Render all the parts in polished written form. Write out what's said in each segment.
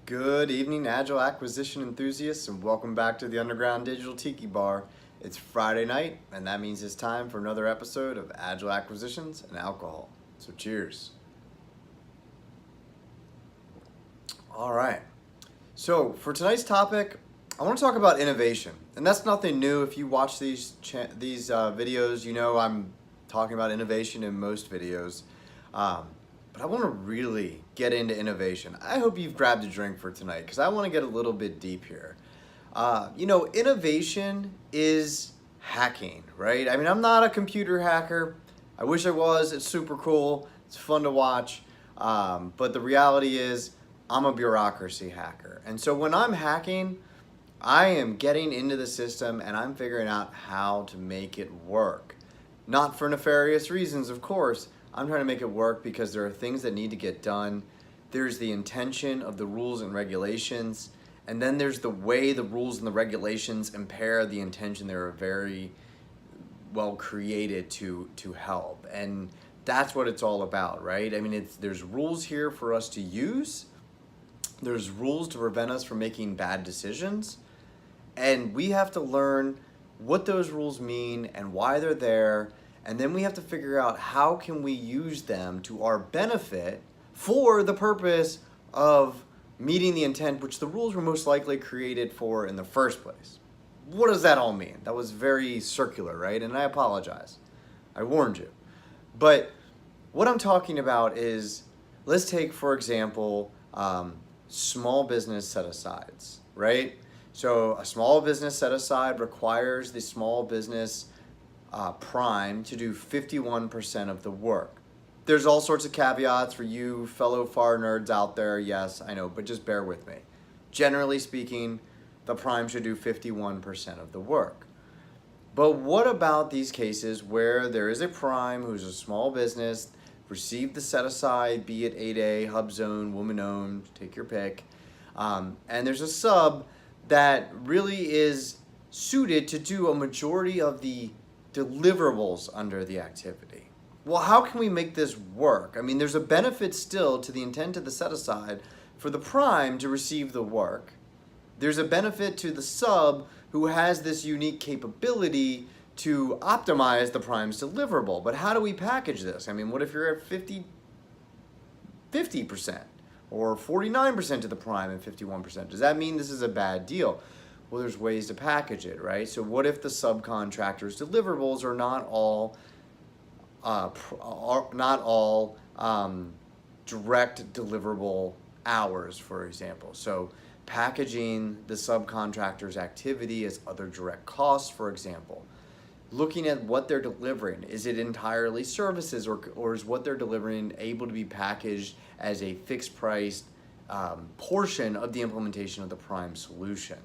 Good evening, Agile Acquisition enthusiasts, and welcome back to the Underground Digital Tiki Bar. It's Friday night, and that means it's time for another episode of Agile Acquisitions and Alcohol. So cheers. All right. So for tonight's topic, I want to talk about innovation, and that's nothing new. If you watch these videos, you know I'm talking about innovation in most videos. But I want to really get into innovation. I hope you've grabbed a drink for tonight because I want to get a little bit deep here. Innovation is hacking, right? I mean, I'm not a computer hacker. I wish I was. It's super cool. It's fun to watch. But the reality is I'm a bureaucracy hacker. And so when I'm hacking, I am getting into the system and I'm figuring out how to make it work. Not for nefarious reasons, of course. I'm trying to make it work because there are things that need to get done. There's the intention of the rules and regulations, and then there's the way the rules and the regulations impair the intention. They're very well created to help, and that's what it's all about, right? I mean, there's rules here for us to use. There's rules to prevent us from making bad decisions, and we have to learn what those rules mean and why they're there. And then we have to figure out how can we use them to our benefit for the purpose of meeting the intent which the rules were most likely created for in the first place. What does that all mean? That was very circular, right? And I apologize. I warned you. But what I'm talking about is, let's take, for example, small business set-asides, right? So a small business set-aside requires the small business prime to do 51% of the work. There's all sorts of caveats for you fellow FAR nerds out there, yes, I know, but just bear with me. Generally speaking, the prime should do 51% of the work. But what about these cases where there is a prime who's a small business, received the set-aside, be it 8A, HubZone, woman-owned, take your pick, and there's a sub that really is suited to do a majority of the deliverables under the activity. Well, how can we make this work? I mean, there's a benefit still to the intent of the set-aside for the prime to receive the work. There's a benefit to the sub who has this unique capability to optimize the prime's deliverable. But how do we package this? I mean, what if you're at 50% or 49% to the prime and 51%? Does that mean this is a bad deal? Well, there's ways to package it, right? So what if the subcontractor's deliverables are not all direct deliverable hours, for example? So packaging the subcontractor's activity as other direct costs, for example. Looking at what they're delivering. Is it entirely services, or is what they're delivering able to be packaged as a fixed price portion of the implementation of the prime solution?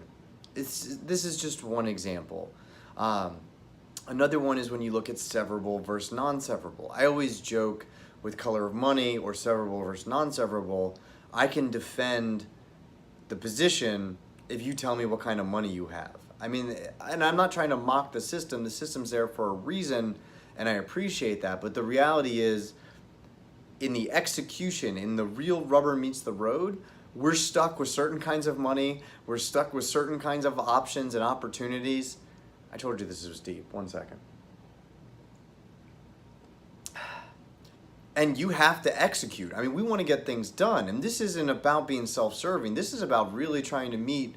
This is just one example. Another one is when you look at severable versus non-severable. I always joke with color of money or severable versus non-severable. I can defend the position if you tell me what kind of money you have. I mean, and I'm not trying to mock the system. The system's there for a reason, and I appreciate that. But the reality is, in the execution, in the real rubber meets the road, we're stuck with certain kinds of money. We're stuck with certain kinds of options and opportunities. I told you this was deep. 1 second. And you have to execute. I mean, we want to get things done. And this isn't about being self-serving. This is about really trying to meet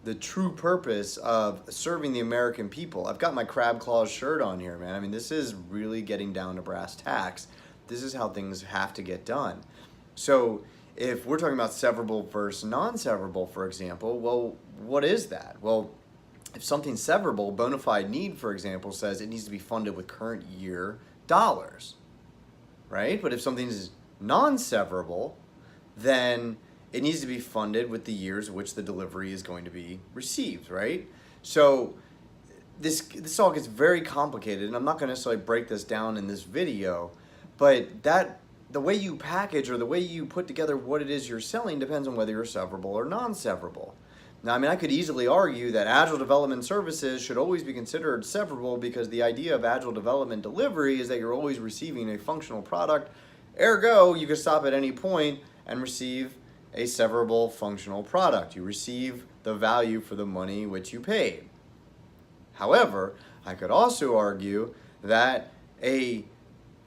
the true purpose of serving the American people. I've got my Crab Claws shirt on here, man. I mean, this is really getting down to brass tacks. This is how things have to get done. So if we're talking about severable versus non-severable, for example, well, what is that? Well, if something's severable, bona fide need, for example, says it needs to be funded with current year dollars, right? But if something is non-severable, then it needs to be funded with the years in which the delivery is going to be received, right? So this all gets very complicated, and I'm not going to necessarily break this down in this video, but the way you package or the way you put together what it is you're selling depends on whether you're severable or non-severable. Now, I mean, I could easily argue that Agile Development Services should always be considered severable because the idea of Agile Development Delivery is that you're always receiving a functional product. Ergo, you can stop at any point and receive a severable functional product. You receive the value for the money which you paid. However, I could also argue that a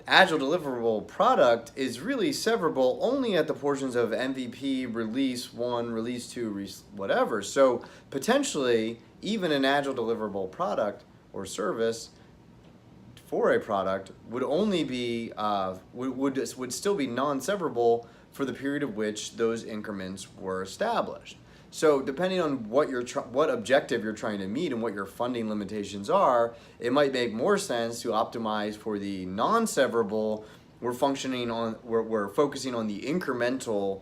agile deliverable product is really severable only at the portions of MVP, release 1, release 2, whatever. So potentially, even an agile deliverable product or service for a product would only be would still be non-severable for the period of which those increments were established. So depending on what objective you're trying to meet and what your funding limitations are, it might make more sense to optimize for the non-severable. We're focusing on the incremental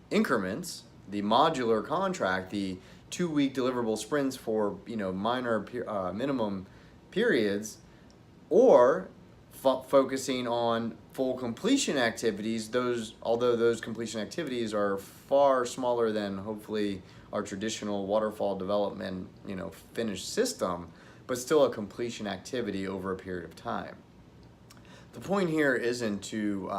increments, the modular contract, the 2-week deliverable sprints for minor minimum periods, or focusing on full completion activities. Although those completion activities are far smaller than hopefully our traditional waterfall development, finished system, but still a completion activity over a period of time. The point here isn't to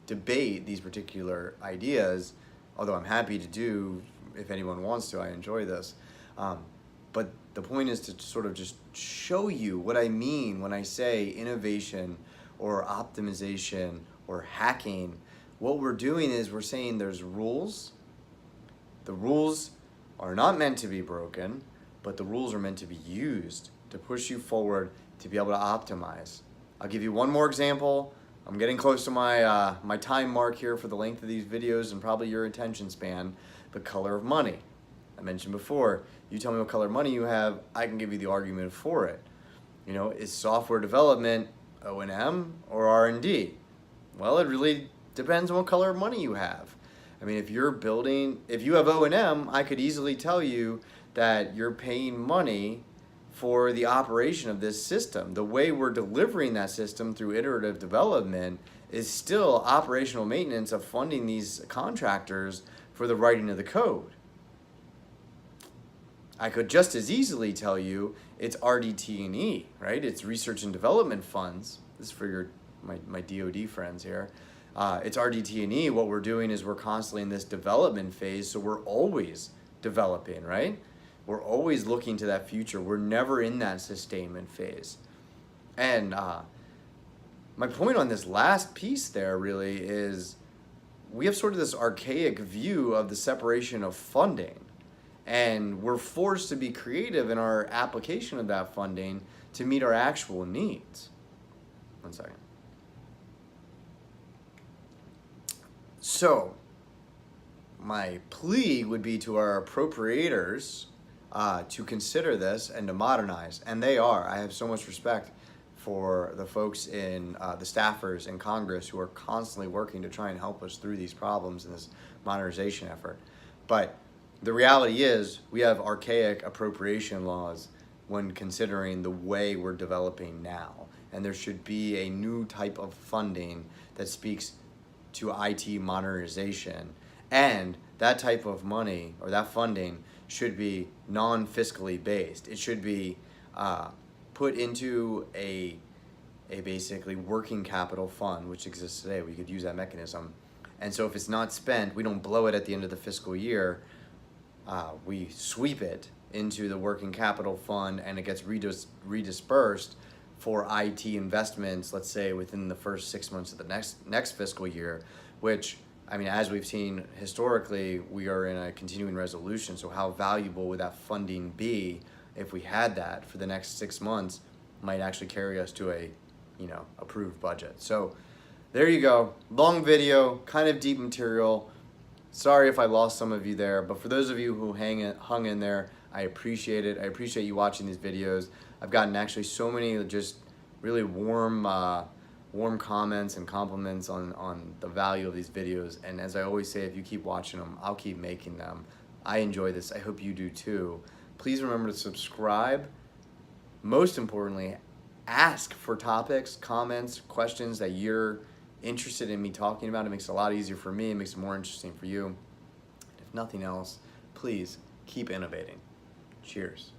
debate these particular ideas, although I'm happy to do if anyone wants to. I enjoy this. But the point is to sort of just show you what I mean when I say innovation or optimization or hacking. What we're doing is we're saying there's rules. The rules are not meant to be broken, but the rules are meant to be used to push you forward to be able to optimize. I'll give you one more example. I'm getting close to my time mark here for the length of these videos and probably your attention span. The color of money. I mentioned before, you tell me what color money you have, I can give you the argument for it. Is software development O&M or R&D? Well, it really depends on what color of money you have. If you have O&M, I could easily tell you that you're paying money for the operation of this system. The way we're delivering that system through iterative development is still operational maintenance of funding these contractors for the writing of the code. I could just as easily tell you it's RDT&E, right? It's research and development funds. This is for my DoD friends here. It's RDT&E. What we're doing is we're constantly in this development phase, so we're always developing, right? We're always looking to that future. We're never in that sustainment phase. And my point on this last piece there really is we have sort of this archaic view of the separation of funding. And we're forced to be creative in our application of that funding to meet our actual needs. One second. So, my plea would be to our appropriators to consider this and to modernize. And they are. I have so much respect for the folks in the staffers in Congress who are constantly working to try and help us through these problems in this modernization effort. But the reality is we have archaic appropriation laws when considering the way we're developing now. And there should be a new type of funding that speaks to IT modernization. And that type of money or that funding should be non-fiscally based. It should be put into a basically working capital fund, which exists today. We could use that mechanism. And so if it's not spent, we don't blow it at the end of the fiscal year. We sweep it into the working capital fund and it gets redispersed for IT investments, let's say within the first 6 months of the next fiscal year, which, as we've seen historically, we are in a continuing resolution. So how valuable would that funding be if we had that for the next 6 months? Might actually carry us to a, approved budget. So there you go. Long video, kind of deep material. Sorry if I lost some of you there, but for those of you who hung in there, I appreciate it. I appreciate you watching these videos. I've gotten actually so many just really warm comments and compliments on the value of these videos. And as I always say, if you keep watching them, I'll keep making them. I enjoy this. I hope you do too. Please remember to subscribe. Most importantly, ask for topics, comments, questions that you're interested in me talking about. It makes it a lot easier for me. It makes it more interesting for you. If nothing else, please keep innovating. Cheers.